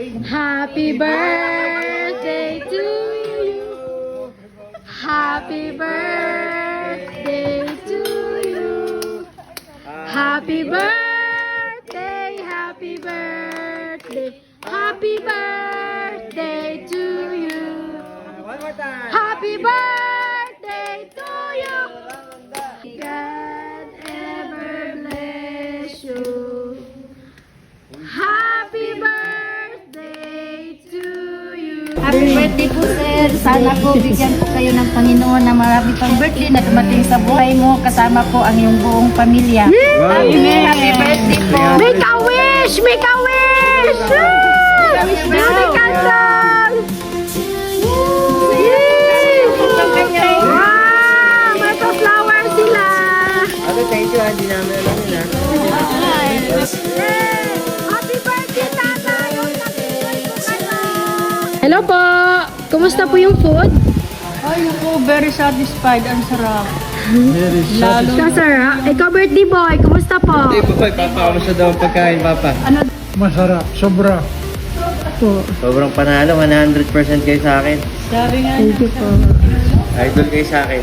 Happy birthday to you. Happy birthday to you. Happy birthday, happy birthday, happy birthday to you. One more time. Happy birthday to you. God ever bless you. Happy birthday to you. Happy birthday po, sir. Sana po bigyan po kayo ng Panginoon na marami pang birthday na dumating sa buhay mo. Kasama po ang iyong buong pamilya. Happy birthday po. Make a wish! Make a wish! Beauty candle! Yay! Wow! May pa-flower sila! Ate, thank you. Hindi namin alam yun ha. Yay! Happy birthday, tatay! Hello po! Kumusta po yung food? Ay, po, very satisfied. Ang sarap. Kasara, ikaw birthday boy, kumusta po? Hey, boy, papa, kamusta daw ang pagkain, papa? Masarap, sobra. Sobrang panalo, 100% kayo sa akin. Sabi nga Thank you po. Idol kayo sa akin.